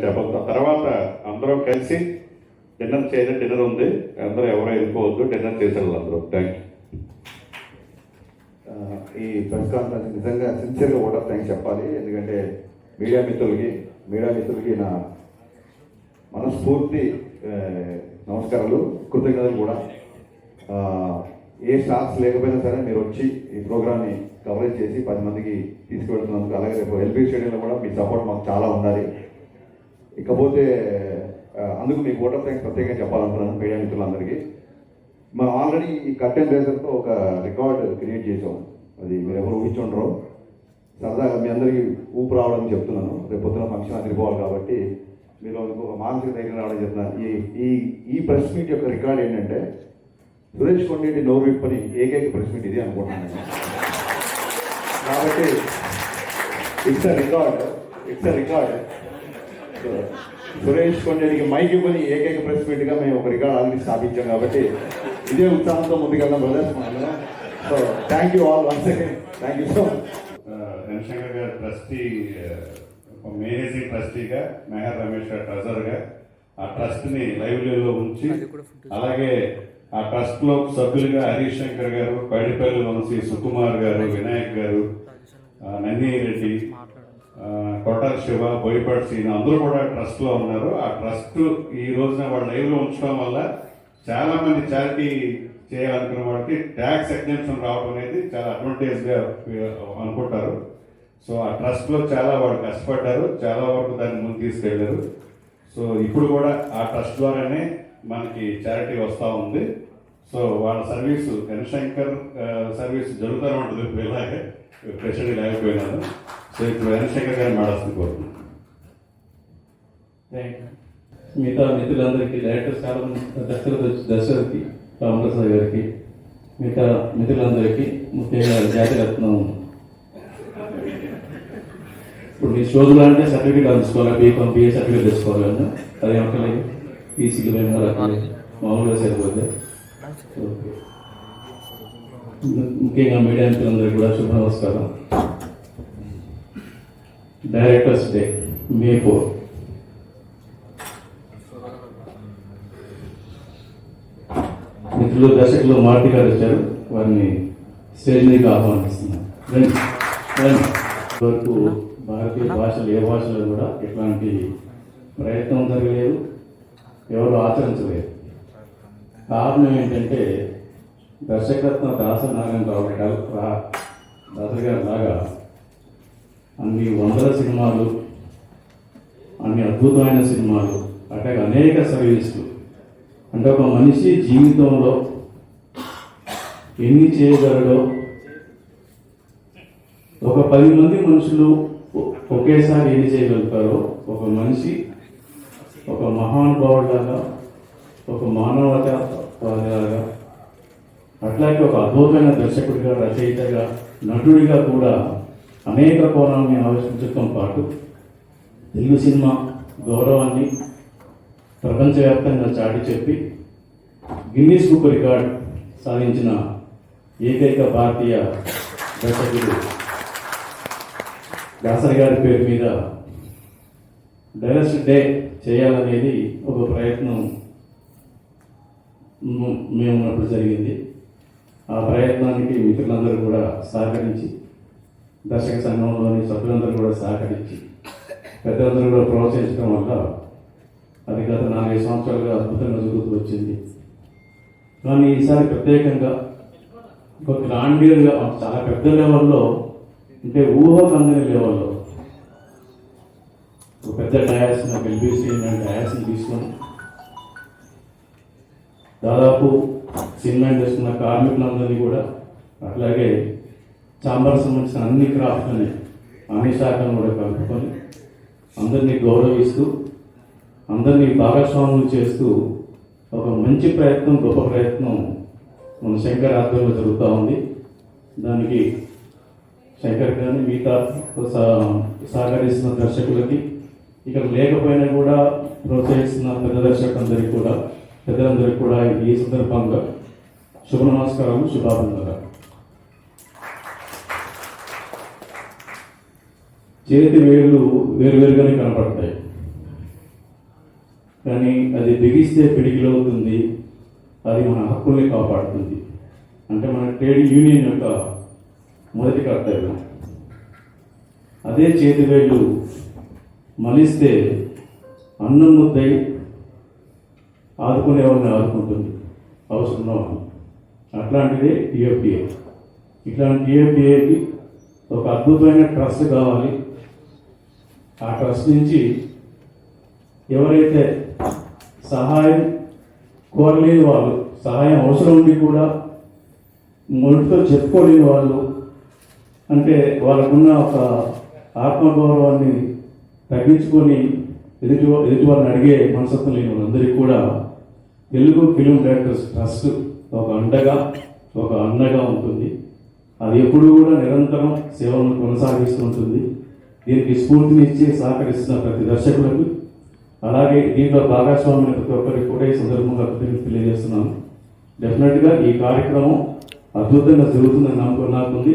చెప్పొద్దు. తర్వాత అందరం కలిసి డిన్నర్ చేయడం, డిన్నర్ ఉంది, అందరూ ఎవరో వెళ్ళిపోవద్దు, డిన్నర్ చేసేవాళ్ళు అందరూ. Thank you. ఈ ప్రెస్ కాన్ఫరెన్స్ నిజంగా సిన్సియర్గా కూడా థ్యాంక్స్ చెప్పాలి. ఎందుకంటే మీడియా మిత్రులకి నా మనస్ఫూర్తి నమస్కారాలు, కృతజ్ఞతలు కూడా. ఏ స్టార్స్ లేకపోయినా సరే మీరు వచ్చి ఈ ప్రోగ్రామ్ని కవరేజ్ చేసి 10 మందికి తీసుకువెళ్తున్నందుకు, అలాగే రేపు ఎల్బీ స్టేడియంలో కూడా మీ సపోర్ట్ మాకు చాలా ఉండాలి. ఇకపోతే అందుకు మీకు ఓట్ ఆఫ్ థ్యాంక్స్ ప్రత్యేకంగా చెప్పాలనుకున్నాను మీడియా మిత్రులందరికీ. మనం ఆల్రెడీ ఈ కర్టెన్ రేజర్తో ఒక రికార్డ్ క్రియేట్ చేసాం. అది మీరు ఎవరు ఊహించుండరు. సరదాగా మీ అందరికీ ఊపు రావడం చెప్తున్నాను. రేపు పొద్దున ఫంక్షన్ అదిరిపోవాలి కాబట్టి మీరు ఒక మానసిక ధైర్యం రావడం చెప్తున్నాను. ఈ ప్రెస్ మీట్ యొక్క రికార్డ్ ఏంటంటే సురేష్ కొండేటి నోరు విప్పని ఏకైక ప్రెస్ మీట్ ఇది అనుకుంటున్నాను నేను. కాబట్టి ఇట్స్ అ రికార్డ్. సురేష్ కొండేటికి మైక్ ఇవ్వని ఏకైక ప్రెస్ మీట్గా మేము ఒక రికార్డ్ ఆల్రెడీ స్థాపించాం. కాబట్టి ఇదే ఉత్సాహంతో ముందుకెళ్దాం brothers. So thank you all once again. Thank you so much. Dhanashankar గారు ట్రస్టీ, మేనేజింగ్ ట్రస్టీగా, మెహర్ రమేష్ గారు ట్రెజరర్గా ఆ ట్రస్ట్ని లైవ్లీలో ఉంచి, అలాగే ఆ ట్రస్ట్లో సభ్యులుగా హరీష్ శంకర్ గారు, పైడిపల్లి వంశీ, సుకుమార్ గారు, వినాయక్ గారు, నందిరెడ్డి, కొట్టాల శివ, బోయపాటి సీన్ అందరూ కూడా ట్రస్ట్లో ఉన్నారు. ఆ ట్రస్ట్ ఈ రోజున వాళ్ళు లైవ్లో ఉంచడం వల్ల చాలా మంది చారిటీ చేయాలనుకున్న వాళ్ళకి ట్యాక్స్ ఎగ్జెంప్షన్ రావడం అనేది చాలా అడ్వాంటేజ్గా అనుకుంటారు. సో ఆ ట్రస్ట్లో చాలా వాళ్ళు కష్టపడ్డారు, చాలా వరకు దాన్ని ముందు తీసుకెళ్లారు. సో ఇప్పుడు కూడా ఆ ట్రస్ట్ ద్వారానే మనకి చారిటీ వస్తూ ఉంది. సో వాళ్ళ సర్వీసు, ధనశంకర్ సర్వీస్ జరుగుతూ ఉంటుంది. ఇలాగే ప్రెసిడెంట్ లేకపోయినాను. సో ఇప్పుడు ధనశంకర్ గారిని మాట్లాడుతూ కోరుతున్నాను. మిగతా మిత్రులందరికీ, డైరెక్టర్ దర్శకులకి, రామప్రసాద్ గారికి, మిగతా మిత్రులందరికీ, ముఖ్యంగా జాతిరత్నం. ఇప్పుడు మీ షోజులు అంటే సర్టిఫికేట్ అందుకోవాలి, బీకామ్ బిఏ సర్టిఫికేట్ తెచ్చుకోవాలన్నా అది అక్కర్లేదు. ఈసీలు మామూలుగా సరిపోతే. ముఖ్యంగా మీడియా మిత్రులందరికీ కూడా శుభ నమస్కారం. డైరెక్టర్స్ డే మే 4. మిత్రులు దర్శకులు మారుతి గారు వచ్చారు, వారిని స్టేజ్ మీదకి ఆహ్వానిస్తున్నాను. వరకు భారతీయ భాషలు ఏ భాషలో కూడా ఎట్లాంటి ప్రయత్నం జరగలేదు, ఎవరు ఆచరించలేదు. కారణం ఏంటంటే దర్శకత్వం దాసనారాయణరావు గారి లాగా అన్ని వందల సినిమాలు, అన్ని అద్భుతమైన సినిమాలు, అట్లాగే అనేక సర్వీసులు, అంటే ఒక మనిషి జీవితంలో ఎన్ని చేయగలడో, ఒక 10 మంది మనుషులు ఒకేసారి ఎన్ని చేయగలుగుతారో, ఒక మనిషి ఒక మహానుభావులాగా, ఒక మానవతావాదిలాగా, అట్లాగే ఒక అద్భుతమైన దర్శకుడిగా, రచయితగా, నటుడిగా కూడా అనేక కోణాలని ఆవిష్కరించడంతో పాటు తెలుగు సినిమా గౌరవాన్ని ప్రపంచవ్యాప్తంగా చాటి చెప్పి గిన్నీస్ బుక్ రికార్డ్ సాధించిన ఏకైక భారతీయ దర్శకుడు దాసరి గారి పేరు మీద డైరెక్టర్ డే చేయాలనేది ఒక ప్రయత్నం మేము ఉన్నప్పుడు జరిగింది. ఆ ప్రయత్నానికి మిత్రులందరూ కూడా సహకరించి, దర్శక సంఘంలోని సభ్యులందరూ కూడా సహకరించి, పెద్దలందరూ కూడా ప్రోత్సహించడం వల్ల అది గత 4 సంవత్సరాలుగా అద్భుతంగా జరుగుతూ వచ్చింది. కానీ ఈసారి ప్రత్యేకంగా ఒక గ్రాండియర్గా, చాలా పెద్ద లెవెల్లో, అంటే ఊహకందని లెవెల్లో ఒక పెద్ద డయాస్ని, ఎల్బీసీ డయాస్ని తీసుకొని దాదాపు సినిమా ఇండస్ట్రీ కార్మికులందరినీ కూడా, అట్లాగే చాంబర్ సంబంధించిన అన్ని క్రాఫ్ట్లని, అన్ని శాఖలను కూడా కలుపుకొని అందరినీ గౌరవిస్తూ, అందరినీ భాగస్వాములు చేస్తూ ఒక మంచి ప్రయత్నం, గొప్ప ప్రయత్నం మన శంకర్ ఆధ్వర్యంలో జరుగుతూ ఉంది. దానికి శంకర్ గారిని, మిగతా సహకరిస్తున్న దర్శకులకి, ఇక్కడ లేకపోయినా కూడా ప్రోత్సహిస్తున్న పెద్దలందరికీ కూడా ఈ సందర్భంగా శుభ నమస్కారాలు, శుభాభినందనలు. చేతి వేళ్ళు వేరువేరుగానే కనపడతాయి, కానీ అది బిగిస్తే పిడికిలవుతుంది, అది మన హక్కుల్ని కాపాడుతుంది. అంటే మన ట్రేడ్ యూనియన్ యొక్క మొదటి కర్తవ్యం. అదే చేతివేళ్ళు మలిస్తే అన్నం ముద్దై ఆదుకునేవాడిని ఆదుకుంటుంది అవసరంలో. అట్లాంటిదే టీఎఫ్డిఏ. ఇట్లాంటి టీఎఫ్డిఏకి ఒక అద్భుతమైన ట్రస్ట్ కావాలి. ఆ ట్రస్ట్ నుంచి ఎవరైతే సహాయం కోరలేని వాళ్ళు, సహాయం అవసరం ఉండి కూడా మొదటితో చెప్పుకోలేని వాళ్ళు, అంటే వాళ్ళకున్న ఒక ఆత్మగౌరవాన్ని తగ్గించుకొని ఎదుటి వారిని అడిగే మనసత్వం లేని వాళ్ళందరికీ కూడా తెలుగు ఫిలిం డైరెక్టర్స్ ట్రస్ట్ ఒక అండగా, ఒక అన్నగా ఉంటుంది. అది ఎప్పుడు కూడా నిరంతరం సేవలను కొనసాగిస్తూ ఉంటుంది. దీనికి స్ఫూర్తినిచ్చి సహకరిస్తున్న ప్రతి దర్శకులకు, అలాగే దీంట్లో భాగస్వామ్యం ప్రతి ఒక్కరికి కూడా ఈ సందర్భంగా కృతజ్ఞతలు తెలియజేస్తున్నాను. డెఫినెట్గా ఈ కార్యక్రమం అద్భుతంగా జరుగుతుందని నమ్మకం నాకుంది,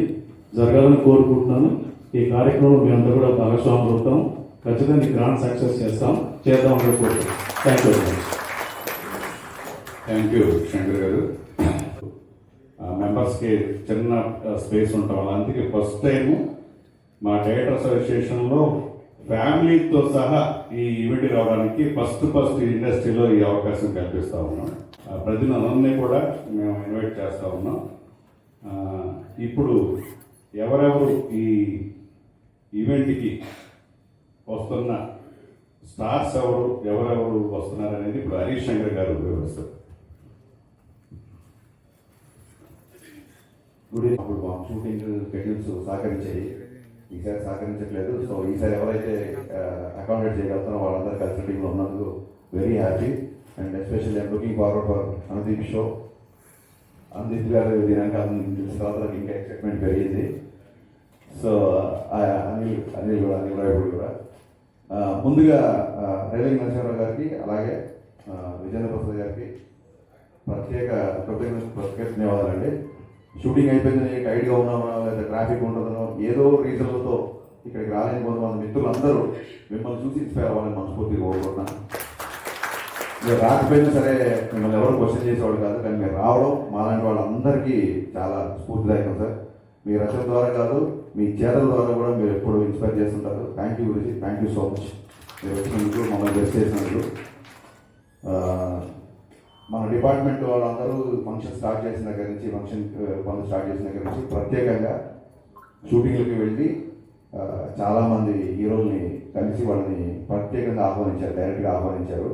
జరగాలని కోరుకుంటున్నాను. ఈ కార్యక్రమం మీ అందరూ కూడా భాగస్వాములు అవుతాం. ఖచ్చితంగా ఈ గ్రాండ్ సక్సెస్ చేద్దామని కోరుకుంటున్నాం. Thank you very much. Thank you Shankar గారు. మెంబర్స్కి చిన్న స్పేస్ ఉంటాం వల్ల, అందుకే ఫస్ట్ టైము మా డైరెక్టర్ అసోసియేషన్లో ఫ్యామిలీతో సహా ఈ ఈవెంట్ రావడానికి ఫస్ట్ ఇండస్ట్రీలో ఈ అవకాశం కల్పిస్తూ ఉన్నాం. ప్రతినిధులందరినీ కూడా మేము ఇన్వైట్ చేస్తూ ఉన్నాం. ఇప్పుడు ఎవరెవరు ఈ ఈవెంట్కి వస్తున్న స్టార్స్ ఎవరెవరు వస్తున్నారు అనేది ఇప్పుడు హరీష్ శంకర్ గారు వివరిస్తారు. అప్పుడు మా షూటింగ్ షెడ్యూల్స్ సహకరించాయి, ఈసారి సహకరించట్లేదు. సో ఈసారి ఎవరైతే అకామిడేట్ చేయగలుగుతారో వాళ్ళందరూ కలిసి టీంలో ఉన్నందుకు very happy. And especially I'm looking forward for Anudeep show. Anudeep గారు దీనికి తర్వాత ఇంకా ఎక్సైట్మెంట్ పెరిగింది. సో అనిల్ రాయపూడి కూడా ముందుగా రైలింగ్ నరసింహారావు గారికి, అలాగే విజేంద్ర ప్రసాద్ గారికి ప్రత్యేక ధన్యవాదాలండి. షూటింగ్ అయిపోయింది, టైట్గా ఉన్నామో లేదా ట్రాఫిక్ ఉంటుందనో ఏదో రీజన్లతో ఇక్కడికి రాలేని కొంతమంది మిత్రులందరూ మిమ్మల్ని చూసి ఇన్స్పైర్ అవ్వాలని మనస్ఫూర్తిగా కోరుకుంటున్నాను. మీరు రాకపోయినా సరే మిమ్మల్ని ఎవరు క్వశ్చన్ చేసేవాడు కాదు, కానీ మీరు రావడం మాలాంటి వాళ్ళందరికీ చాలా స్ఫూర్తిదాయకం సార్. మీ రచన ద్వారా కాదు, మీ చేతల ద్వారా కూడా మీరు ఎప్పుడు ఇన్స్పైర్ చేస్తుంటారు. థ్యాంక్ యూ గురించి, థ్యాంక్ యూ సో మచ్. మీరు వచ్చినందుకు, మమ్మల్ని గెస్ట్ చేసినందుకు. మన డిపార్ట్మెంట్ వాళ్ళందరూ ఫంక్షన్ స్టార్ట్ చేసిన దగ్గర నుంచి, ఫంక్షన్ పనులు స్టార్ట్ చేసిన దగ్గర నుంచి ప్రత్యేకంగా షూటింగ్లకి వెళ్ళి చాలామంది హీరోల్ని కలిసి వాళ్ళని ప్రత్యేకంగా ఆహ్వానించారు, డైరెక్ట్గా ఆహ్వానించారు.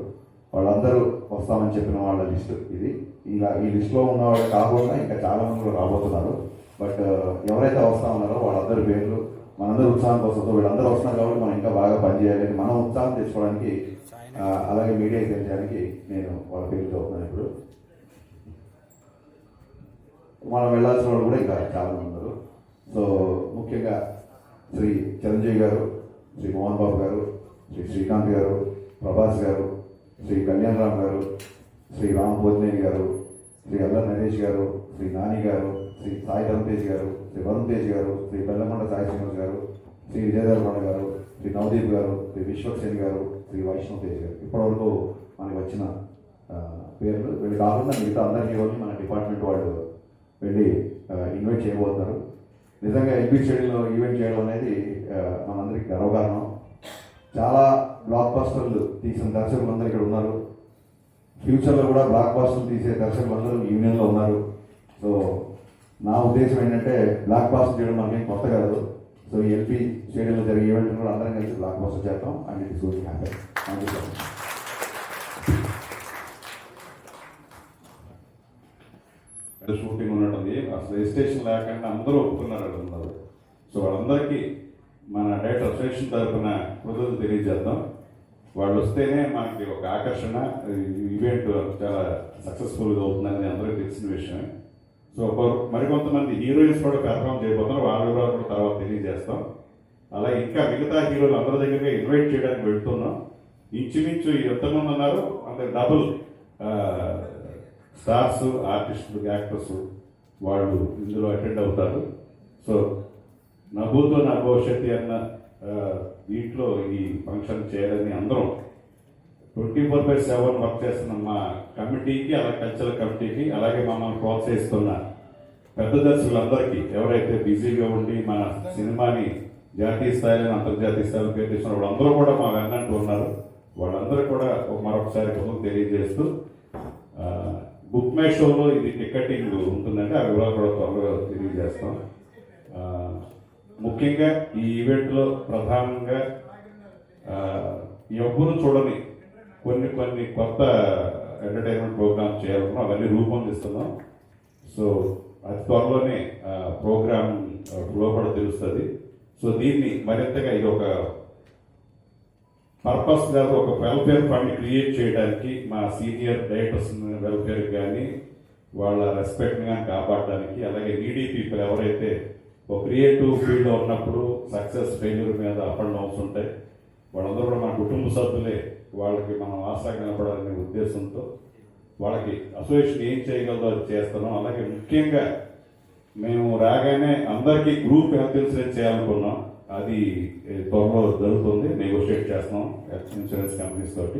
వాళ్ళందరూ వస్తామని చెప్పిన వాళ్ళ లిస్టు ఇది. ఇలా ఈ లిస్టులో ఉన్న వాళ్ళు కాకుండా ఇంకా చాలామంది కూడా రాబోతున్నారు. బట్ ఎవరైతే వస్తా ఉన్నారో వాళ్ళందరి పేర్లు మనందరూ ఉత్సాహం కోసం, వీళ్ళందరూ వస్తున్నారు కాబట్టి మనం ఇంకా బాగా పనిచేయాలి, మనం ఉత్సాహం తెచ్చుకోవడానికి, అలాగే మీడియాకి తెలియడానికి నేను వాళ్ళ పేర్లు చదువుతున్నాను. ఇప్పుడు మనం వెళ్ళాల్సిన వాళ్ళు కూడా ఇంకా చాలామంది ఉన్నారు. సో ముఖ్యంగా శ్రీ చిరంజీవి గారు, శ్రీ మోహన్ బాబు గారు, శ్రీ శ్రీకాంత్ గారు, ప్రభాస్ గారు, శ్రీ కళ్యాణ్ రామ్ గారు, శ్రీ రామ్ పోతినేని గారు, శ్రీ అల్లర్ నరేష్ గారు, శ్రీ నాని గారు, శ్రీ సాయి ధరమ్ తేజ్ గారు, శ్రీ వరుణ్ తేజ్ గారు, శ్రీ బెల్లమండ సాయి శ్రీనివాస్ గారు, శ్రీ విజయధర్మణ గారు, శ్రీ నవదీప్ గారు, శ్రీ విశ్వక్సేన్ గారు, శ్రీ వైష్ణవ్ తేజ్ గారు. ఇప్పటివరకు మనకు వచ్చిన పేర్లు. వీళ్ళు కాకుండా మిగతా అందరికీ రోజు మన డిపార్ట్మెంట్ వాళ్ళు వెళ్ళి ఇన్వైట్ చేయబోతున్నారు. నిజంగా ఎల్బీ స్టేడియంలో ఈవెంట్ చేయడం అనేది మనందరికీ గర్వకారణం. చాలా బ్లాక్ బస్టర్లు తీసిన దర్శకులందరూ ఇక్కడ ఉన్నారు. ఫ్యూచర్లో కూడా బ్లాక్ బస్టర్లు తీసే దర్శకులందరూ యూనియన్లో ఉన్నారు. సో నా ఉద్దేశం ఏంటంటే బ్లాక్ బస్టర్ చేయడం మనకేం కొత్త కాదు. సో ఈ ఎల్పీ స్టేడియంలో జరిగే ఈవెంట్ కూడా అందరం కలిసి బ్లాక్ బస్టర్ చేద్దాం. And it is going happy. Thank you so much. Shooting ఉన్నట్టుంది, అసలు రిజిస్ట్రేషన్ లేకుండా అందరూ ఒప్పుకున్నారు ఉన్నారు. సో వాళ్ళందరికీ మన డైరెక్టర్ అసోసియేషన్ తరఫున కృతజ్ఞతలు తెలియజేద్దాం. వాళ్ళు వస్తేనే మనకి ఒక ఆకర్షణ, ఈవెంట్ చాలా సక్సెస్ఫుల్గా అవుతుందని అందరికీ తెలిసిన విషయమే. సో మరికొంతమంది హీరోయిన్స్ కూడా పెర్ఫామ్ చేయబోతున్నారు, వాళ్ళు కూడా తర్వాత తెలియజేస్తాం. అలాగే ఇంకా మిగతా హీరోలు అందరి దగ్గరగా ఇన్వైట్ చేయడానికి వెళ్తున్నాం. ఇంచుమించు ఎంతమంది ఉన్నారు అంటే డబుల్ స్టార్స్, ఆర్టిస్టులు, యాక్టర్స్ వాళ్ళు ఇందులో అటెండ్ అవుతారు. సో నా భూతో నా భవిష్యత్తు అన్న దీంట్లో ఈ ఫంక్షన్ చేయాలని అందరం 24/7 వర్క్ చేస్తున్న మా కమిటీకి, అలాగే కల్చరల్ కమిటీకి, అలాగే మమ్మల్ని ప్రోత్సహిస్తున్న పెద్ద దర్శకులందరికీ, ఎవరైతే బిజీగా ఉండి మన సినిమాని జాతీయ స్థాయిలో అంతర్జాతీయ స్థాయిలో పేరు తెచ్చిన వాళ్ళందరూ కూడా మా వెన్నంటూ ఉన్నారు. వాళ్ళందరూ కూడా మరొకసారి కోసం తెలియజేస్తూ, బుక్ మై షోలో ఇది టికెటింగ్ ఉంటుందంటే ఆ వివరాలు కూడా త్వరగా తెలియజేస్తాం. ముఖ్యంగా ఈ ఈవెంట్లో ప్రధానంగా ఎవ్వరూ చూడని కొన్ని కొత్త ఎంటర్టైన్మెంట్ ప్రోగ్రామ్ చేయాలనుకున్నాం. అవన్నీ రూపొందిస్తున్నాం. సో అతి త్వరలోనే ప్రోగ్రామ్ లోపల తెలుస్తుంది. సో దీన్ని మరింతగా ఇది ఒక పర్పస్ గా ఒక వెల్ఫేర్ ఫండ్ క్రియేట్ చేయడానికి, మా సీనియర్ డైరెక్టర్స్ వెల్ఫేర్ కానీ వాళ్ళ రెస్పెక్ట్ కానీ కాపాడడానికి, అలాగే నీడీ పీపుల్ ఎవరైతే ఒక క్రియేటివ్ ఫీల్డ్లో ఉన్నప్పుడు సక్సెస్ ఫెయిల్యూర్ మీద అప్ అండ్ డౌన్స్ ఉంటాయి, వాళ్ళందరూ కూడా మన కుటుంబ సభ్యులే, వాళ్ళకి మనం ఆశ కనపడాలనే ఉద్దేశంతో వాళ్ళకి అసోసియేషన్ ఏం చేయగలదో అది చేస్తున్నాం. అలాగే ముఖ్యంగా మేము రాగానే అందరికీ గ్రూప్ హెల్త్ ఇన్సూరెన్స్ చేయాలనుకున్నాం. అది త్వరలో జరుగుతుంది, నెగోషియేట్ చేస్తున్నాం హెల్త్ ఇన్సూరెన్స్ కంపెనీస్ తోటి.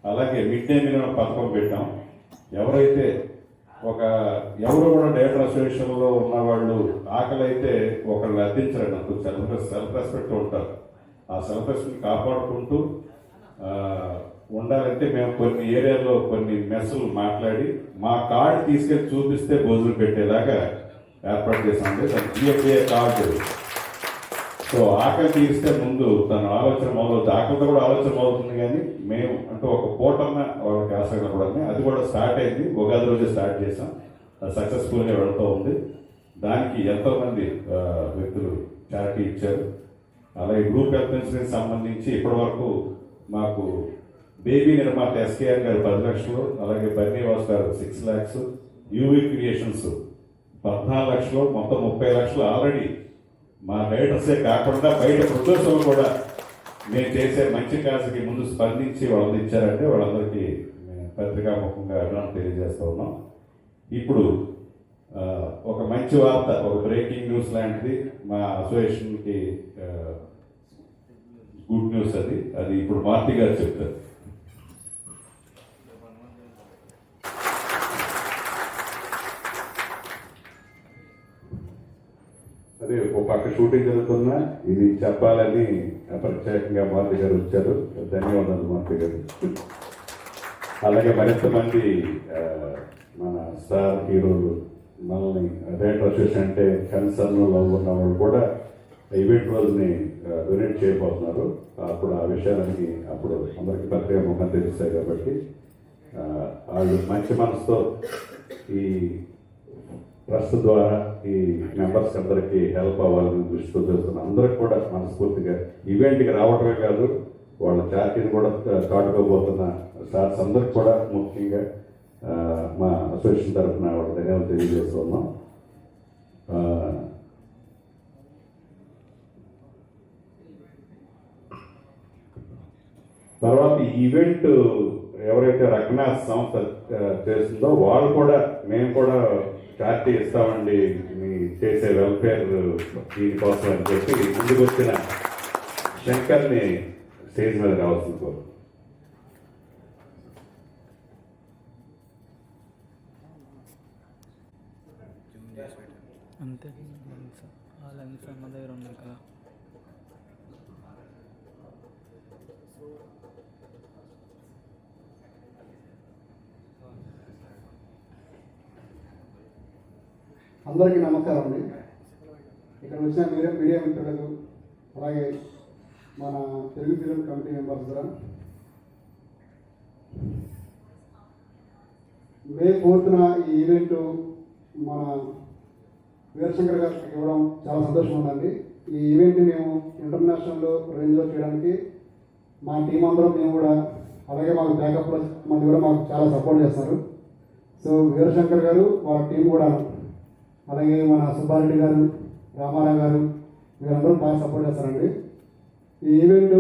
అలాగే మిడ్ డే మీల్ పథకం పెట్టాం. ఎవరైతే ఎవరు కూడా డైరెక్టర్ అసోసియేషన్లో ఉన్నవాళ్ళు ఆకలి అయితే ఒకళ్ళు అర్థించరు, నాకు సెల్ఫ్ రెస్పెక్ట్ ఉంటారు. ఆ సెల్ఫ్ రెస్పెక్ట్ కాపాడుకుంటూ ఉండాలంటే మేము కొన్ని ఏరియాలో కొన్ని మెస్సులు మాట్లాడి మా కార్డు తీసుకెళ్ళి చూపిస్తే భోజనం పెట్టేలాగా ఏర్పాటు చేసామండి. దాని జిఎఫ్ఏ కార్డు. సో ఆకలి తీరిస్తే ముందు తన ఆలోచన మొదలవుతుంది, ఆకలితో కూడా ఆలోచన మొదలుతుంది. కానీ మేము అంటే ఒక పూటన్న వాళ్ళకి ఆశగా కూడా అది కూడా స్టార్ట్ అయింది. ఉగాది రోజే స్టార్ట్ చేసాం. అది సక్సెస్ఫుల్గా వెళ్తూ ఉంది. దానికి ఎంతోమంది వ్యక్తులు చారిటీ ఇచ్చారు. అలాగే గ్రూప్ హెల్త్ ఇన్సూరెన్స్ సంబంధించి ఇప్పటి వరకు మాకు బేబీ నిర్మాత ఎస్కేఆర్ గారు 10 లక్షలు, అలాగే బన్నీవాస్ గారు 6 lakhs, యూవీ క్రియేషన్స్ 14 లక్షలు, మొత్తం 30 లక్షలు ఆల్రెడీ మా డైరెక్టర్సే కాకుండా బయట ప్రొడ్యూసర్లు కూడా మేము చేసే మంచి కాసుకి ముందు స్పందించి వాళ్ళని ఇచ్చారంటే వాళ్ళందరికీ పత్రికాముఖంగా అభినందన తెలియజేస్తూ ఉన్నాం. ఇప్పుడు ఒక మంచి వార్త, ఒక బ్రేకింగ్ న్యూస్ లాంటిది మా అసోసియేషన్కి గుడ్ న్యూస్. అది ఇప్పుడు మార్తి గారు చెప్తారు. అదే ఒక పక్క షూటింగ్ జరుగుతున్నా ఇది చెప్పాలని ప్రత్యేకంగా మార్తి గారు వచ్చారు. ధన్యవాదాలు మార్తి గారు. అలాగే మరింత మంది మన స్టార్ హీరోలు మనల్ని డైరెక్టర్ అసోసియేషన్ అంటే కన్సర్న్ లవ్ ఉన్న వాళ్ళు కూడా ఈవెంట్ రోజుని డొనేట్ చేయబోతున్నారు. అప్పుడు ఆ విషయాలన్నీ అప్పుడు అందరికీ ప్రత్యేక ముఖం తెలుస్తాయి. కాబట్టి వాళ్ళు మంచి మనసుతో ఈ ట్రస్ట్ ద్వారా ఈ మెంబర్స్ అందరికీ హెల్ప్ అవ్వాలని దృష్టితో చేస్తున్న అందరికి కూడా మనస్ఫూర్తిగా ఈవెంట్కి రావడమే కాదు, వాళ్ళ చారిటీని కూడా చాటుకోబోతున్న స్టార్స్ అందరికి కూడా ముఖ్యంగా మా అసోసియేషన్ తరఫున వాళ్ళ ధన్యవాదాలు తెలియజేస్తున్నాం. తర్వాత ఈ ఈవెంట్ ఎవరైతే రఘునాథ్ సంస్థ చేస్తుందో వాళ్ళు కూడా మేము కూడా చారిటీ ఇస్తామండి మీ చేసే వెల్ఫేర్ దీనికోసం అని చెప్పి ముందుకు వచ్చిన శంకర్ని స్టేజ్ మీద రావాల్సింది కోరు. అంతే ఆ లెన్స్ అన్న దగ్గర ఉంది కదా. అందరికీ నమస్కారం అండి. ఇక్కడ వచ్చిన మీడియా మిత్రులకు, అలాగే మన తెలుగు ఫిలిం కమిటీ మెంబర్స్ కూడా మే 4th ఈ ఈవెంట్ మన వీరశంకర్ గారికి ఇవ్వడం చాలా సంతోషం ఉందండి. ఈ ఈవెంట్ మేము ఇంటర్నేషనల్ రేంజ్లో చేయడానికి మా టీం అందరం మేము కూడా, అలాగే మాకు బ్యాకప్ మంది కూడా మాకు చాలా సపోర్ట్ చేస్తారు. సో వీరశంకర్ గారు వాళ్ళ టీం కూడా, అలాగే మన సుబ్బారెడ్డి గారు, రామారావు గారు, వీరందరూ బాగా సపోర్ట్ చేస్తారండి. ఈ ఈవెంట్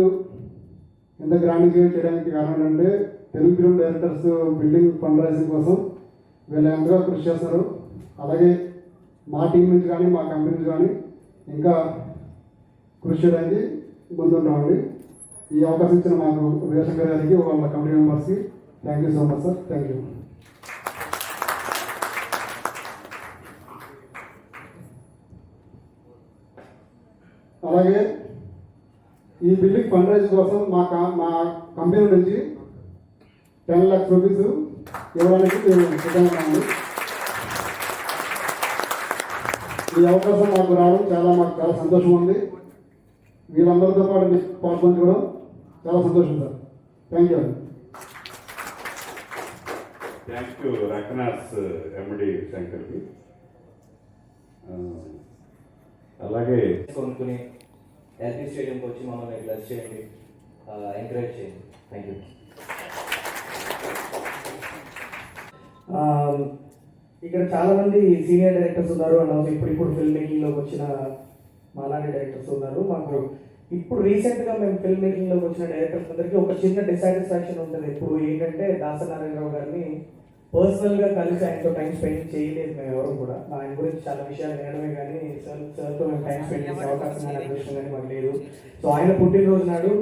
ఇంత గ్రాండ్గా చేయడానికి కారణం ఏంటంటే Telugu film directors building fund raising కోసం వీళ్ళు ఎంతగా కృషి చేస్తారు. అలాగే మా టీం నుంచి కానీ మా కంపెనీ నుంచి కానీ ఇంకా కృషి చేయడానికి ముందుంటామండి. ఈ అవకాశం ఇచ్చిన మాకు వీరశంకర్ గారికి వాళ్ళ కమిటీ మెంబర్స్కి thank you so much sir. Thank you. అలాగే ఈ బిల్డింగ్ ఫండ్ రైజ్ కోసం మా కంపెనీ నుంచి 10 lakhs రూపీస్ ఇవ్వడానికి మేము సిద్ధంగా ఉన్నాము. ఈ అవకాశం మాకు రావడం మాకు చాలా సంతోషం ఉంది. వీళ్ళందరితో పాటు మీకు పాల్పంచుకోవడం చాలా సంతోషం సార్. థ్యాంక్ యూ అండి. థ్యాంక్ యూ రఘునాథ్ ఎండి శంకర్కి. అలాగే కొనుక్కుని ఎల్పీ స్టేడియంకి వచ్చి మమ్మల్ని బ్లెస్ చేయండి, ఎంకరేజ్ చేయండి. Thank you. ఇక్కడ చాలా మంది సీనియర్ డైరెక్టర్స్ ఉన్నారు అండ్ ఇప్పుడు ఫిల్మ్ మేకింగ్లోకి వచ్చిన మాలాంటి డైరెక్టర్స్ ఉన్నారు. మాకు ఇప్పుడు రీసెంట్గా మేము ఫిల్మ్ మేకింగ్లోకి వచ్చిన డైరెక్టర్స్ అందరికీ ఒక చిన్న డిసాటిస్ఫాక్షన్ ఉంటుంది. ఇప్పుడు ఏంటంటే దాసనారాయణరావు గారిని పర్సనల్గా కలిసి ఆయనతో టైం స్పెండ్ చేయలేదు మేము ఎవరు కూడా. ఆయన గురించి చాలా విషయాలు వినడమే కానీ సార్తో మేము టైం స్పెండ్ చేసే అవకాశం కానీ అదృష్టం కానీ మాకు లేదు. సో ఆయన పుట్టినరోజు నాడు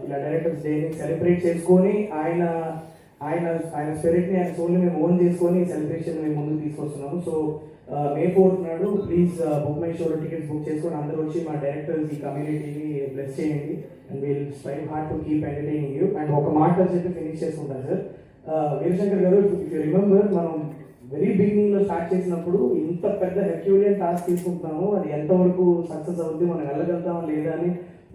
ఇలా డైరెక్టర్స్ డేని సెలబ్రేట్ చేసుకొని ఆయన ఆయన ఆయన స్పిరిట్ని ఆయన సోల్ని మేము ఓన్ చేసుకొని సెలబ్రేషన్ మేము ముందుకు తీసుకొస్తున్నాము. సో May 4th నాడు ప్లీజ్ బుక్ మై షోలో టికెట్స్ బుక్ చేసుకొని అందరూ వచ్చి మా డైరెక్టర్స్ ఈ కమ్యూనిటీని బ్లెస్ చేయండి and we'll strive hard to keep entertaining you. And ఒక మాట చెప్పి ఫినిష్ చేసుకుంటాను sir. Veerashankar garu, if you remember, మనం వెరీ బిగినింగ్లో స్టార్ట్ చేసినప్పుడు ఇంత పెద్ద హెర్క్యూలియన్ టాస్క్ తీసుకుంటున్నాము, అది ఎంతవరకు సక్సెస్ అవుతుంది, మనం వెళ్ళగలుగుతామా లేదా అని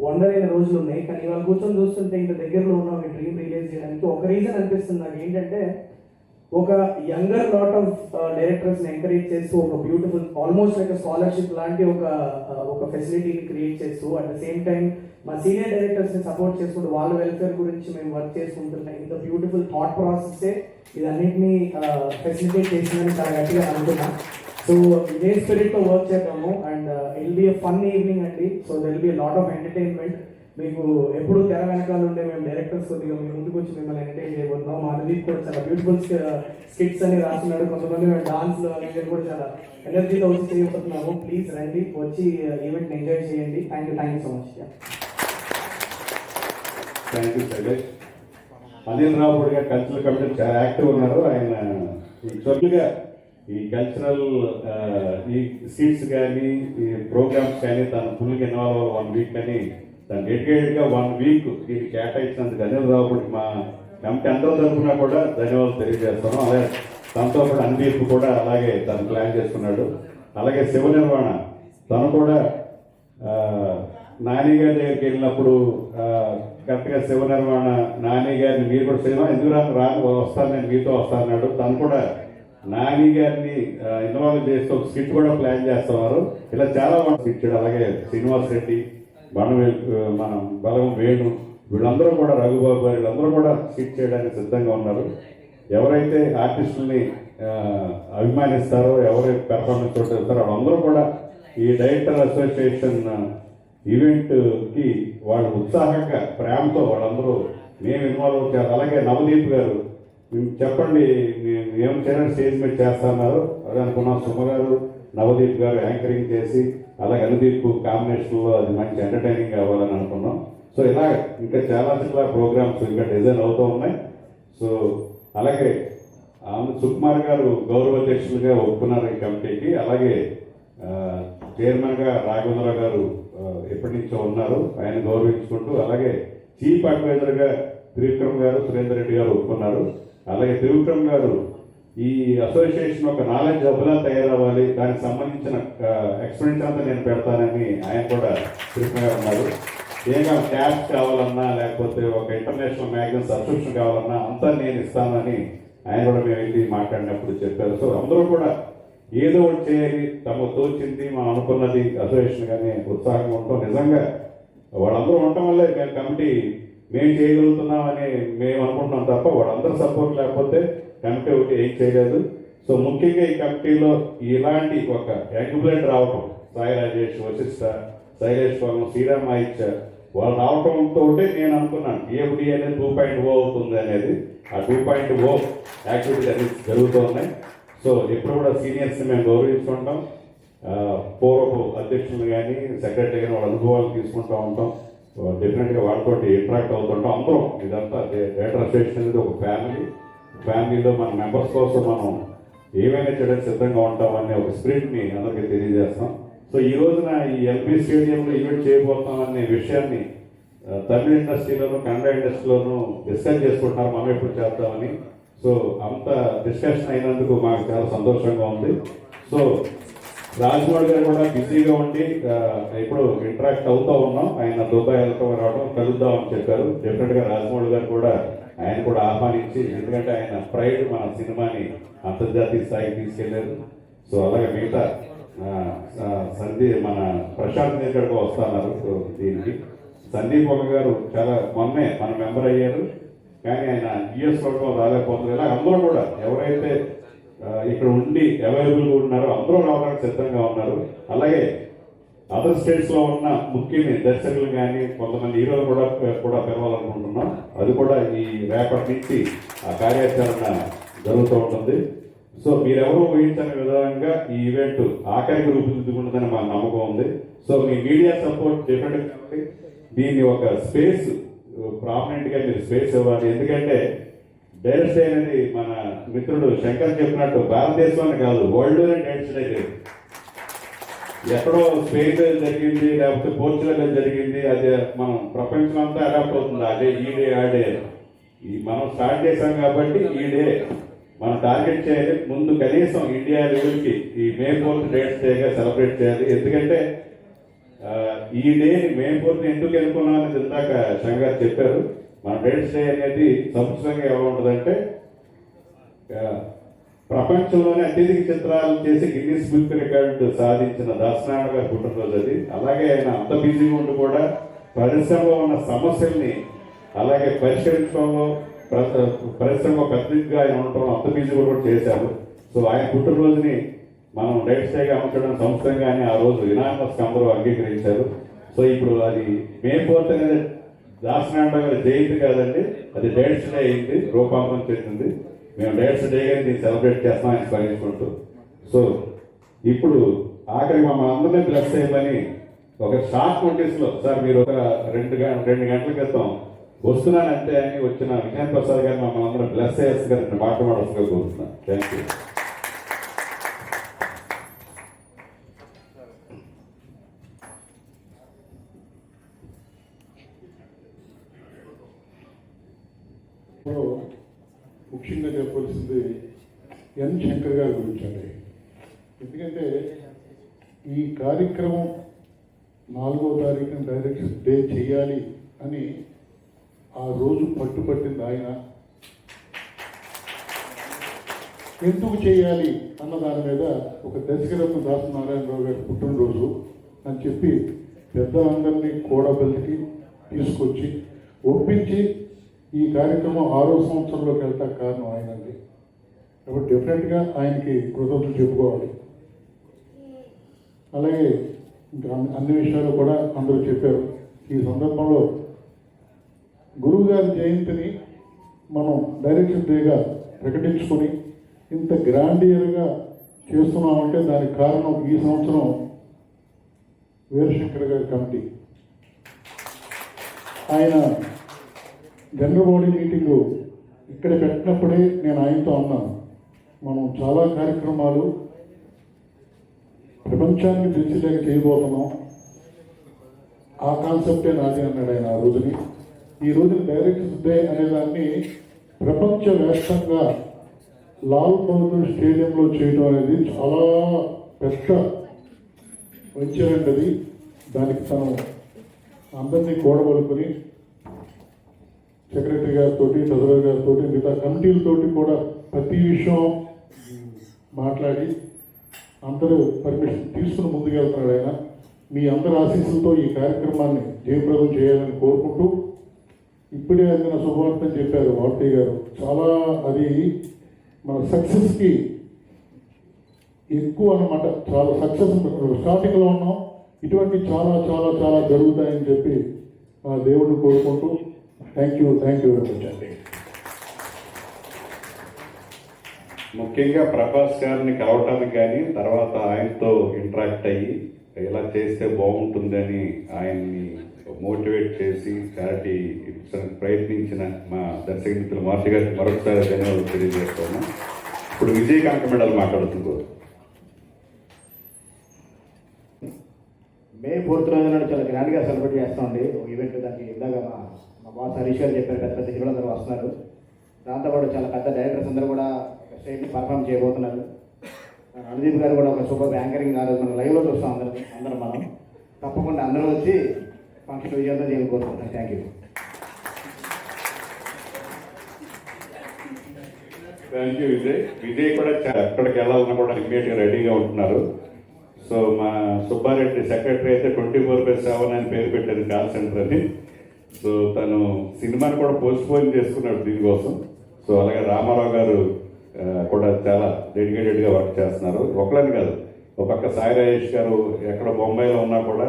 వండర్ అయిన రోజులు ఉన్నాయి. కానీ ఇవాళ కూర్చొని చూస్తుంటే ఇంత దగ్గరలో ఉన్నాం ఈ డ్రీమ్ రియలైజ్ చేయడానికి. ఒక రీజన్ అనిపిస్తుంది నాకు ఏంటంటే, ఒక యంగర్ లాట్ ఆఫ్ డైరెక్టర్స్ని ఎంకరేజ్ చేస్తూ ఒక బ్యూటిఫుల్ ఆల్మోస్ట్ లైక్ స్కాలర్షిప్ లాంటి ఒక ఫెసిలిటీని క్రియేట్ చేస్తూ అట్ ద సేమ్ టైం మా సీనియర్ డైరెక్టర్స్ని సపోర్ట్ చేసుకుంటూ వాళ్ళ వెల్ఫేర్ గురించి మేము వర్క్ చేసుకుంటున్నాం. ఇంత బ్యూటిఫుల్ థాట్ ప్రాసెస్సే ఇదన్నింటినీ ఫెసిలిటేట్ చేసిందని చాలా గట్టిగా అనుకున్నాం. సో ఇదే స్పిరిట్తో వర్క్ చేద్దాము and it be a fun evening అండి. So there will be lot of entertainment. మీకు ఎప్పుడు తెర వెనకాల ఉండే మేము డైరెక్టర్స్ కొద్దిగా మీ ముందుకు వచ్చి మిమ్మల్ని ఎంటర్టైన్ చేయబోతున్నాం. మా అనుదీప్ కూడా చాలా బ్యూటిఫుల్ స్కిట్స్ అని రాస్తున్నాడు. కొంతమంది మేము డాన్స్లో అనేది కూడా చాలా ఎనర్జీతో వచ్చి చేయబోతున్నాము. ప్లీజ్ రండి, వచ్చి ఈవెంట్ని ఎంజాయ్ చేయండి. Thank you so much. Thank you Shailesh. Anil Ravipudi గారు కల్చరల్ కమిటీ చాలా యాక్టివ్ ఉన్నారు. ఆయన యాక్చువల్గా ఈ కల్చరల్ ఈ స్కిట్స్ కానీ ఈ ప్రోగ్రామ్స్ కానీ తను ఫుల్గా ఇన్వాల్వ్ 1 వీక్ అని తను డెడికేటెడ్గా 1 వీక్ దీనికి కేటాయించినందుకు అనిల్ రావుపూడికి మా కమిటీ అందరూ తరఫున కూడా ధన్యవాదాలు తెలియజేస్తాను. అలాగే తనతో పాటు అన్వీప్ కూడా అలాగే తను ప్లాన్ చేసుకున్నాడు. అలాగే శివ నిర్వాణ తను కూడా నాని గారి దగ్గరికి వెళ్ళినప్పుడు కరెక్ట్గా శివ నిర్మాణ నాని గారిని మీరు కూడా సినిమా ఎందుకు వస్తాను, నేను మీతో వస్తానన్నాడు. తను కూడా నాని గారిని ఇన్వాల్వ్ చేస్తూ ఒక స్కిట్ కూడా ప్లాన్ చేస్తున్నారు. ఇలా చాలా మంది ఇచ్చాడు. అలాగే శ్రీనివాస్ రెడ్డి, మన బలం వేణు, వీళ్ళందరూ కూడా రఘుబాబు గారు వీళ్ళందరూ కూడా స్కిట్ చేయడానికి సిద్ధంగా ఉన్నారు. ఎవరైతే ఆర్టిస్టుల్ని అభిమానిస్తారో, ఎవరైతే పెర్ఫార్మెన్స్ చూస్తారో వాళ్ళందరూ కూడా ఈ డైరెక్టర్ అసోసియేషన్ ఈవెంట్కి వాళ్ళు ఉత్సాహంగా ప్రేమతో వాళ్ళందరూ మేము ఇన్వాల్వ్ అవుతారు. అలాగే నవదీప్ గారు చెప్పండి ఏం చేయాలని స్టేజ్ మీద చేస్తున్నారు అది అనుకున్నాం. సుమ గారు, నవదీప్ గారు యాంకరింగ్ చేసి అలాగే అనుదీప్ కాంబినేషన్లో అది మంచి ఎంటర్టైనింగ్ కావాలని అనుకున్నాం. సో ఇలా ఇంకా చాలా ప్రోగ్రామ్స్ ఇంకా డిజైన్ అవుతూ ఉన్నాయి. సో అలాగే సుకుమార్ గారు గౌరవ అధ్యక్షులుగా ఒప్పుకున్నారు ఈ కమిటీకి. అలాగే చైర్మన్గా రాఘవేంద్రరావు గారు ఎప్పటి నుంచో ఉన్నారు, ఆయన గౌరవించుకుంటూ. అలాగే చీఫ్ అడ్వైజర్గా త్రివిక్రమ్ గారు, సురేందర్ రెడ్డి గారు ఒప్పుకున్నారు. అలాగే త్రివిక్రమ్ గారు ఈ అసోసియేషన్ ఒక నాలెడ్జ్ హబ్లా తయారవ్వాలి, దానికి సంబంధించిన ఎక్స్పెరిమెంట్స్ అంతా నేను పెడతానని ఆయన కూడా త్రివిక్రమ్ గారు ఉన్నారు. ఏగా ట్యాబ్స్ కావాలన్నా లేకపోతే ఒక ఇంటర్నేషనల్ మ్యాగజైన్ సబ్స్క్రిప్షన్ కావాలన్నా అంతా నేను ఇస్తానని ఆయన కూడా మేము వెళ్ళి మాట్లాడినప్పుడు చెప్పారు. సో అందరూ కూడా ఏదో ఒకటి చేయాలి, తమకు తోచింది మనం అనుకున్నది అసోసియేషన్ కానీ ఉత్సాహంగా ఉంటాం. నిజంగా వాళ్ళందరూ ఉండటం వల్లే మేము కమిటీ మేము చేయగలుగుతున్నామని మేము అనుకుంటున్నాం తప్ప వాళ్ళందరూ సపోర్ట్ లేకపోతే కమిటీ ఒకటి ఏం చేయలేదు. సో ముఖ్యంగా ఈ కమిటీలో ఇలాంటి ఒక యంగ్ బ్లడ్ రావటం, సాయి రాజేష్, వశిష్ఠ, శైలేష్ వర్మ, శ్రీరామ్ ఆయిచ్చ వాళ్ళు రావటంతో నేను అనుకున్నాను ఏఎఫ్డి అనేది 2.0 అవుతుంది అనేది. ఆ 2.0 యాక్టివిటీస్ అనేది జరుగుతున్నాయి. సో ఎప్పుడు కూడా సీనియర్స్ని మేము గౌరవించుకుంటాం. పూర్వపు అధ్యక్షులు కానీ సెక్రటరీ కానీ వాళ్ళ అనుభవాలు తీసుకుంటూ ఉంటాం. డెఫినెట్గా వాళ్ళతో ఇంటరాక్ట్ అవుతుంటాం అందరం. ఇదంతా థియేటర్ అసోసియేషన్ అనేది ఒక ఫ్యామిలీలో మన మెంబర్స్ కోసం మనం ఏమైనా చేయడానికి సిద్ధంగా ఉంటామనే ఒక స్పిరిట్ని అందరికీ తెలియజేస్తాం. సో ఈ రోజున ఈ ఎల్బీ స్టేడియంలో ఈవెంట్ చేయబోతాం అనే విషయాన్ని తమిళ ఇండస్ట్రీలోను కన్నడ ఇండస్ట్రీలోను డిస్కస్ చేసుకుంటున్నారు మనం ఎప్పుడు చేద్దామని. సో అంత డిస్కషన్ అయినందుకు మాకు చాలా సంతోషంగా ఉంది. సో రాజమౌళి గారు కూడా బిజీగా ఉండి ఇప్పుడు ఇంటరాక్ట్ అవుతూ ఉన్నాం. ఆయన దుబాయ్ వెళ్తూ రావడం కలుద్దామని చెప్పారు. డెఫినెట్గా రాజమౌళి గారు కూడా ఆయన కూడా ఆహ్వానించి, ఎందుకంటే ఆయన ప్రైడ్ మన సినిమాని అంతర్జాతీయ స్థాయికి తీసుకెళ్లారు. సో అలాగే మిగతా మన ప్రశాంత్ నీల్ కూడా వస్తున్నారు. సో దీనికి సందీప్ ఒక గారు చాలా మొన్నే మన మెంబర్ అయ్యారు, కానీ ఆయన యుఎస్ లో రాలేకపోతున్నారు. ఇలా అందరూ కూడా ఎవరైతే ఇక్కడ ఉండి అవైలబుల్గా ఉన్నారో అందరూ రావడానికి సిద్ధంగా ఉన్నారు. అలాగే అదర్ స్టేట్స్ లో ఉన్న ముఖ్యమైన దర్శకులు కానీ కొంతమంది హీరోలు కూడా పిలవాలనుకుంటున్నాం. అది కూడా ఈ రేపటి నుంచి ఆ కార్యాచరణ జరుగుతూ ఉంటుంది. సో మీరెవరూ ఊహించని విధంగా ఈ ఈవెంట్ ఆఖరికి రూపుదిద్దుకుంటుందని మా నమ్మకం ఉంది. సో మీ మీడియా సపోర్ట్ డిఫరెంట్ కాబట్టి దీన్ని ఒక స్పేస్ ప్రామినెంట్ గా మీరు స్పేస్ ఇవ్వాలి. ఎందుకంటే డైరెక్ట్ డే అనేది మన మిత్రుడు శంకర్ చెప్పినట్టు భారతదేశంలోనే కాదు, వరల్డ్ లోనే డైరెక్ట్ డే లేదు. ఎక్కడో స్పెయిన్ జరిగింది, లేకపోతే పోర్చుగల్ జరిగింది, అది మనం ప్రపంచం అంతా అడాప్ట్ అవుతుంది. అదే ఈ డే ఆ డే మనం స్టార్ట్ చేశాం కాబట్టి ఈ డే మనం టార్గెట్ చేయాలి. ముందు కనీసం ఇండియా లెవెల్కి ఈ మే 4th డేట్స్ డేగా సెలబ్రేట్ చేయాలి. ఎందుకంటే ఈ డే మే 4th ఎందుకు ఎన్నుకున్నాం అనేది ఇందాక శంకర్ చెప్పారు. మన డేట్స్ డే అనేది సంవత్సరంగా ఎలా ఉంటుందంటే ప్రపంచంలోనే అత్యధిక చిత్రాలు చేసి గిన్నిస్ బుక్ రికార్డు సాధించిన దాసనారాయణ గారి పుట్టినరోజు అది. అలాగే ఆయన అంత బిజీగా ఉండి కూడా పరిశ్రమలో ఉన్న సమస్యల్ని అలాగే పరిష్కరించడంలో పరిశ్రమ పెద్దగా ఆయన ఉండటం అంత బిజీగా కూడా చేశారు. సో ఆయన పుట్టినరోజుని మనం డేట్స్ డేగా అమర్చడం సంస్థంగానే ఆ రోజు యునానిమస్ అందరూ అంగీకరించారు. సో ఇప్పుడు అది మే 4th అనేది దాసనారాయణ గారి జయంతి కాదండి, అది డేట్స్ డే అయింది, రూపాంతరం చెందింది. మేము డేట్స్ డేగా దీన్ని సెలబ్రేట్ చేస్తాం ఆయన స్మరించుకుంటూ. సో ఇప్పుడు ఆఖరి మమ్మల్ని అందరినీ బ్లెస్ చేయమని ఒక షార్ట్ నోటీస్లో, సార్ మీరు ఒక 2 గంటల క్రితం వస్తున్నానంటే అని వచ్చిన విజయన్ ప్రసాద్ గారు మమ్మల్ని అందరూ బ్లెస్ చేస్తారు. మాట్లాడాల్సిందిగా కోరుతున్నాను. Thank you. ముఖ్యంగా చెప్పవలసింది ఎన్ శంకర్ గారి గురించి అండి. ఎందుకంటే ఈ కార్యక్రమం 4వ తారీఖున డైరెక్టర్స్ డే చేయాలి అని ఆ రోజు పట్టుబట్టింది ఆయన. ఎందుకు చేయాలి అన్న దాని మీద ఒక దర్శకరత్న దాసనారాయణరావు గారి పుట్టినరోజు అని చెప్పి పెద్దలందరినీ కూడబెలికి తీసుకొచ్చి ఒప్పించి ఈ కార్యక్రమం 6వ సంవత్సరంలోకి వెళ్తా కారణం ఆయనండి. కాబట్టి డెఫినెట్గా ఆయనకి కృతజ్ఞతలు చెప్పుకోవాలి. అలాగే ఇంకా అన్ని విషయాలు కూడా అందరూ చెప్పారు. ఈ సందర్భంలో గురువు గారి జయంతిని మనం డైరెక్టర్ డేగా ప్రకటించుకొని ఇంత గ్రాండియర్గా చేస్తున్నామంటే దానికి కారణం ఈ సంవత్సరం వీరశంకర్ గారి కమిటీ. ఆయన జనరల్ బాడీ మీటింగు ఇక్కడ పెట్టినప్పుడే నేను ఆయనతో అన్నాను, మనం చాలా కార్యక్రమాలు ప్రపంచానికి తెలిసేలాగా చేయబోతున్నాం, ఆ కాన్సెప్టే నాది అన్నాడు ఆయన ఆ రోజుని. ఈ రోజున డైరెక్టర్స్ డే అనేదాన్ని ప్రపంచవ్యాప్తంగా లాల్ బహదూర్ స్టేడియంలో చేయడం అనేది చాలా పెద్ద వెంచర్. దానికి తను అందరినీ కూడబలుకుని సెక్రటరీ గారితో, ట్రెజరర్ గారితో, మిగతా కమిటీలతోటి కూడా ప్రతి విషయం మాట్లాడి అందరూ పర్మిషన్ తీసుకుని ముందుకెళ్తున్నాడు ఆయన. మీ అందరి ఆశీస్సులతో ఈ కార్యక్రమాన్ని జయప్రదం చేయాలని కోరుకుంటూ, ఇప్పుడే అందిన శుభవార్త చెప్పారు మారుతి గారు, చాలా అది మన సక్సెస్కి ఎక్కువ అన్నమాట. చాలా సక్సెస్ స్టార్టింగ్లో ఉన్నాం, ఇటువంటి చాలా చాలా చాలా జరుగుతాయని చెప్పి ఆ దేవుడిని కోరుకుంటూ థ్యాంక్ యూ వెరీ మచ్ అండి. ముఖ్యంగా ప్రభాస్ గారిని కలవటానికి కానీ తర్వాత ఆయనతో ఇంటరాక్ట్ అయ్యి ఇలా చేస్తే బాగుంటుందని ఆయన్ని మోటివేట్ చేసి చారిటీ ఇచ్చడానికి ప్రయత్నించిన మా దర్శక మిత్రులు మార్తి గారికి మరొకసారి ధన్యవాదాలు తెలియజేస్తాను. ఇప్పుడు విజయకాంత మెడల్ మాట్లాడుతున్నారు. మే 4th రోజున చాలా గ్రాండ్గా సెలబ్రేట్ చేస్తామండి ఒక ఈవెంట్. దానికి ఇందాక మా బాస్ హరీష్ గారు చెప్పారు, పెద్ద పెద్ద హీరోలు అందరూ వస్తున్నారు. దాంతోపాటు చాలా పెద్ద డైరెక్టర్స్ అందరూ కూడా ఒక స్టేజ్ని పర్ఫామ్ చేయబోతున్నారు. అనుదీప్ గారు కూడా ఒక సూపర్ యాంకరింగ్ ఆ రోజు మనం లైవ్లో చూస్తాం అందరం మనం. తప్పకుండా అందరూ వచ్చి ఫంక్షన్ విజయంతో చేయబోతున్నాం. Thank you. Thank you Vijay. Vijay కూడా ఎక్కడికి వెళ్ళాలన్నా కూడా ఇమ్మీడియట్గా రెడీగా ఉంటున్నారు. సో మా సుబ్బారెడ్డి సెక్రటరీ అయితే 24/7 అని పేరు పెట్టారు కాల్ సెంటర్ అని. సో తను సినిమాని కూడా పోస్ట్పోన్ చేసుకున్నాడు దీనికోసం. సో అలాగే రామారావు గారు కూడా చాలా డెడికేటెడ్గా వర్క్ చేస్తున్నారు. ఒకళ్ళని కాదు, ఒక పక్క సాయి రాజేష్ గారు ఎక్కడ బొంబాయిలో ఉన్నా కూడా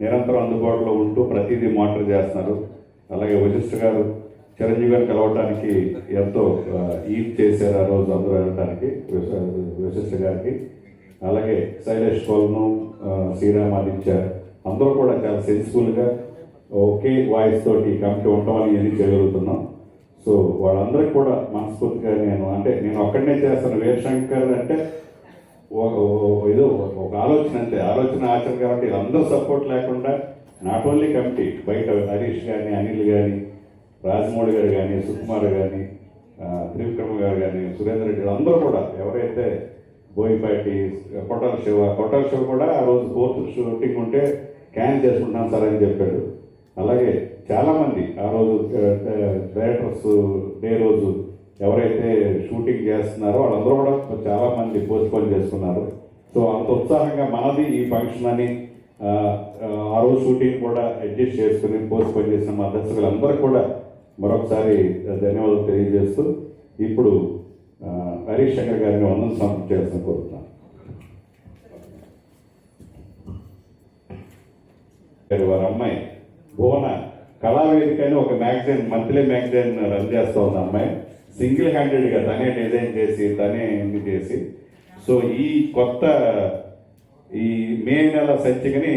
నిరంతరం అందుబాటులో ఉంటూ ప్రతిదీ మానిటర్ చేస్తున్నారు. అలాగే వశిష్ఠ గారు చిరంజీవి గారిని కలవటానికి ఎంతో ఈడ్ చేశారు ఆ రోజు అందరూ వెళ్ళటానికి వశిష్ఠ గారికి. అలాగే శైలేష్ కోల్ను, శ్రీరామాదిత్య అందరూ కూడా చాలా సెన్సిబుల్గా ఒకే వాయిస్ తోటి కమిటీ ఉండటం అని ఇవన్నీ చేయగలుగుతున్నాం. సో వాళ్ళందరికీ కూడా మనస్ఫూర్తిగా నేను ఒక్కడనే చేస్తాను. వీరశంకర్ అంటే ఏదో ఒక ఆలోచన అంతే, ఆలోచన ఆచరణ. కాబట్టి అందరూ సపోర్ట్ లేకుండా నాట్ ఓన్లీ కమిటీ, బయట హరీష్ కానీ, అనిల్ కానీ, రాజమౌళి గారు కానీ, సుకుమార్ కానీ, త్రివిక్రమ గారు కానీ, సురేందర్ రెడ్డి అందరూ కూడా ఎవరైతే బోయిపాటి, కొట్టాల శివ కూడా ఆ రోజు 4th షూటింగ్ ఉంటే క్యాన్సిల్ చేసుకుంటున్నాం సార్ అని చెప్పాడు. అలాగే చాలామంది ఆ రోజు డైరెక్టర్స్ డే రోజు ఎవరైతే షూటింగ్ చేస్తున్నారో వాళ్ళందరూ కూడా చాలామంది పోస్ట్పోన్ చేసుకున్నారు. సో అంత ఉత్సాహంగా మనది ఈ ఫంక్షన్ అని ఆ రోజు షూటింగ్ కూడా అడ్జస్ట్ చేసుకుని పోస్ట్పోన్ చేసిన మా దర్శకులందరికీ కూడా మరొకసారి ధన్యవాదాలు తెలియజేస్తూ ఇప్పుడు హరీష్ శంకర్ గారిని వందనం సమర్పించాల్సిన కోరుతున్నాను. వారి అమ్మాయి భువన కళావేదిక అని ఒక మ్యాగజైన్, మంత్లీ మ్యాగజైన్ రన్ చేస్తూ ఉంది. అమ్మాయి సింగిల్ హ్యాండెడ్గా తనే డిజైన్ చేసి తనే ఇది చేసి, సో ఈ కొత్త ఈ మే నెల సంచికని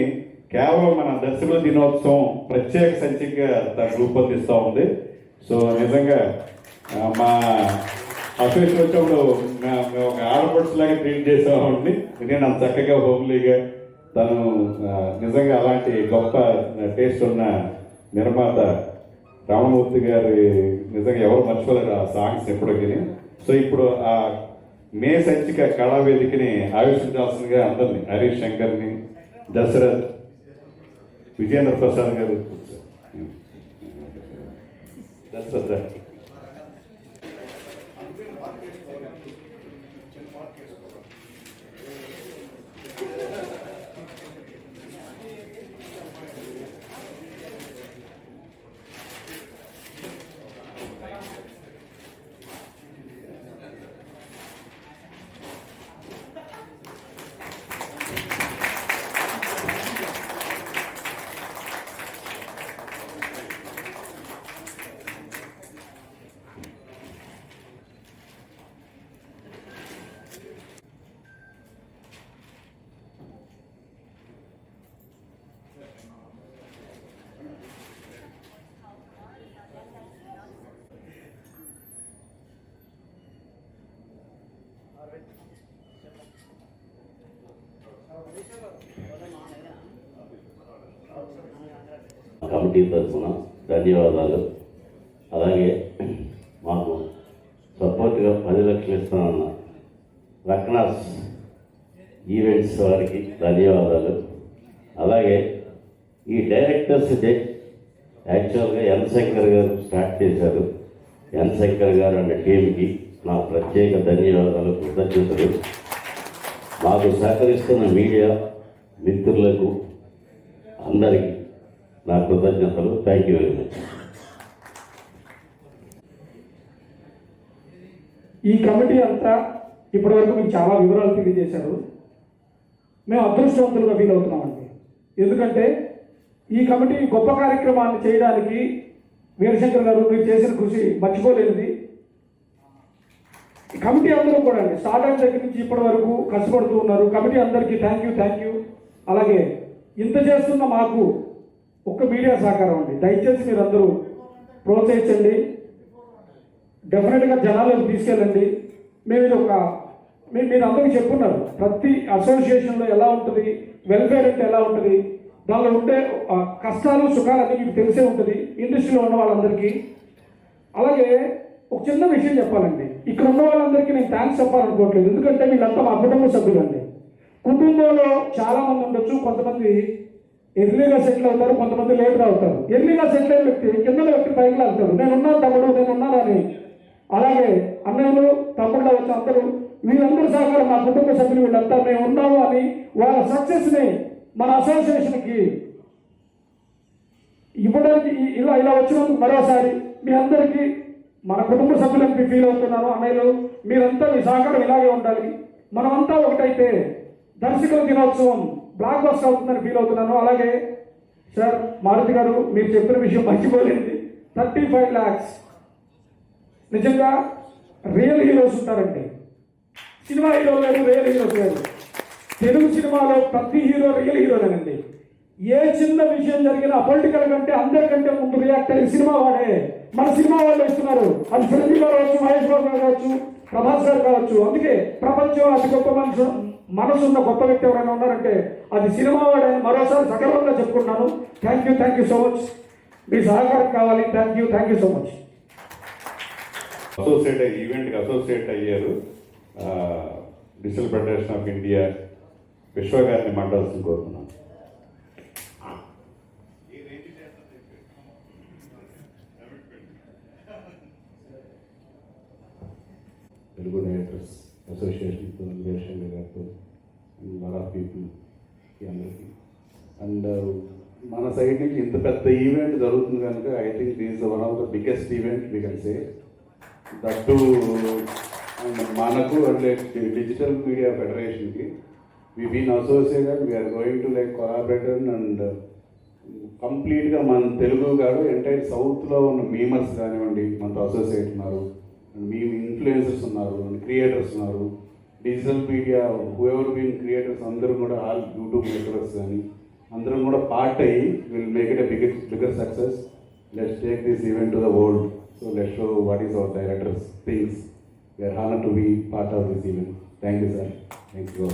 కేవలం మన దర్శకుల దినోత్సవం ప్రత్యేక సంచికగా తను రూపొందిస్తూ ఉంది. సో నిజంగా మా ఆఫీస్ వచ్చినప్పుడు మేము ఒక ఆడపడుచు లాగా ట్రీట్ చేసామండి. నేను అంత చక్కగా హోమ్లీగా తను నిజంగా అలాంటి గొప్ప టేస్ట్ ఉన్న నిర్మాత రామమూర్తి గారి నిజంగా ఎవరు మర్చిపోలేరు ఆ సాంగ్స్ ఎప్పటికీ. సో ఇప్పుడు ఆ మే సంచిక కళావేదికని ఆవిష్కరించాల్సిందిగా అందరినీ, హరీష్ శంకర్ని, దశరథ్, విజేంద్ర ప్రసాద్ గారు, దశరథ్ కమిటీ తరఫున ధన్యవాదాలు. అలాగే మాకు సపోర్ట్గా 10 లక్షలు ఇస్తానన్న రక్నాస్ ఈవెంట్స్ వారికి ధన్యవాదాలు. అలాగే ఈ డైరెక్టర్స్ డే యాక్చువల్గా ఎన్ శంకర్ గారు స్టార్ట్ చేశారు. ఎన్ శంకర్ గారు అనే టీంకి నా ప్రత్యేక ధన్యవాదాలు, కృతజ్ఞతలు. మాకు సహకరిస్తున్న మీడియా మిత్రులకు అందరికీ నా కృతజ్ఞతలు. Thank you very much. ఈ కమిటీ అంతా ఇప్పటివరకు మీకు చాలా వివరాలు తెలియజేశారు. మేము అదృష్టవంతులుగా ఫీల్ అవుతున్నామండి. ఎందుకంటే ఈ కమిటీ గొప్ప కార్యక్రమాన్ని చేయడానికి వీరశంకర్ గారు మీరు చేసిన కృషి మర్చిపోలేనిది. ఈ కమిటీ అందరూ కూడా అండి స్టార్ట్ అయిన దగ్గర నుంచి ఇప్పటి వరకు కష్టపడుతూ ఉన్నారు. కమిటీ అందరికీ థ్యాంక్ యూ. అలాగే ఇంత చేస్తున్న మాకు ఒక్క మీడియా సహకారం అండి. దయచేసి మీరు అందరూ ప్రోత్సహించండి, డెఫినెట్గా జనాలకు తీసుకెళ్ళండి. మేము ఇది మీరు అందరికీ చెప్పున్నారు, ప్రతి అసోసియేషన్లో ఎలా ఉంటుంది, వెల్ఫేర్ అంటే ఎలా ఉంటుంది, దానిలో ఉండే కష్టాలు సుఖాలు అన్నీ మీకు తెలిసే ఉంటుంది ఇండస్ట్రీలో ఉన్న వాళ్ళందరికీ. అలాగే ఒక చిన్న విషయం చెప్పాలండి, ఇక్కడ ఉన్న వాళ్ళందరికీ నేను థ్యాంక్స్ చెప్పాలనుకోవట్లేదు, ఎందుకంటే వీళ్ళంతా మా కుటుంబ సభ్యులండి. కుటుంబంలో చాలా మంది ఉండొచ్చు, కొంతమంది ఎర్లీగా సెటిల్ అవుతారు, కొంతమంది లేట్గా అవుతారు. ఎర్లీగా సెటిల్ అయిన వ్యక్తి కింద వ్యక్తి పైకి వెళ్తారు, నేనున్నాను తమ్ముడు, నేనున్నానని. అలాగే అన్నయ్యలు తమ్ముళ్ళు వచ్చి అందరూ వీళ్ళందరూ సహకారం, మా కుటుంబ సభ్యులు వీళ్ళంతా మేము ఉన్నాము అని వాళ్ళ సక్సెస్ని మన అసోసియేషన్కి ఇవ్వడానికి ఇలా వచ్చినందుకు మరోసారి మీ అందరికీ మన కుటుంబ సభ్యులకి ఫీల్ అవుతున్నాను. అన్నయ్యలు మీరంతా మీ సహకారం ఇలాగే ఉండాలి, మనమంతా ఒకటైతే దర్శకుల దినోత్సవం బ్లాక్ బస్టర్ అవుతుందని ఫీల్ అవుతున్నాను. అలాగే సార్ మారుతి గారు మీరు చెప్పిన విషయం మర్చిపోలేదు, 35 lakhs నిజంగా రియల్ హీరోస్ ఉంటారండి. సినిమా హీరోలు లేరు, రియల్ హీరోస్ లేరు. తెలుగు సినిమాలో ప్రతి హీరో రియల్ హీరోనేనండి. ఏ చిన్న విషయం జరిగినా పొలిటికల్ కంటే అందరికంటే ముందు రియాక్ట్ అయ్యి సినిమా వాడే, మన సినిమా వాళ్ళు ఇస్తున్నారు. అది చిరంజీవి గారు కావచ్చు, మహేష్ బాబు గారు కావచ్చు, ప్రభాస్ గారు కావచ్చు. అందుకే ప్రపంచంలో అతి గొప్ప మనసున్న గొప్ప వ్యక్తి ఎవరైనా ఉన్నారంటే అది సినిమా వాడని మరోసారి సగర్వంగా చెప్పుకుంటున్నాను. Thank you so much. మీ సహకారం కావాలి. Thank you so much. ఈవెంట్కి అసోసియేట్ అయ్యారు digital federation of India Vishwa గారిని మాట్లాడాల్సింది కోరుతున్నాను. తెలుగు డైరెక్టర్స్ అసోసియేషన్తో వీరశంకర్ గారితో లాట్ ఆఫ్ పీపుల్కి అందరికీ. అండ్ మన సైడ్ నుంచి ఇంత పెద్ద ఈవెంట్ జరుగుతుంది కనుక I think this one of the biggest event we can say that. మనకు అంటే డిజిటల్ మీడియా ఫెడరేషన్కి we been associated, we are going to like collaborator and కంప్లీట్గా మన తెలుగు కాదు ఎంటైర్ సౌత్లో ఉన్న మీమర్స్ కానివ్వండి మనతో అసోసియేట్ ఉన్నారు, మేము ఇన్ఫ్లుయెన్సర్స్ ఉన్నారు, క్రియేటర్స్ ఉన్నారు, digital media whoever been creators అందరూ కూడా ఆల్ యూట్యూబ్ నెట్వర్క్స్ కానీ అందరం కూడా పార్ట్ అయ్యి will make it a bigger success. Let's take this event to the world. So let's show what is our directors things. We are honoured to be part of this event. Thank you sir. Thank you.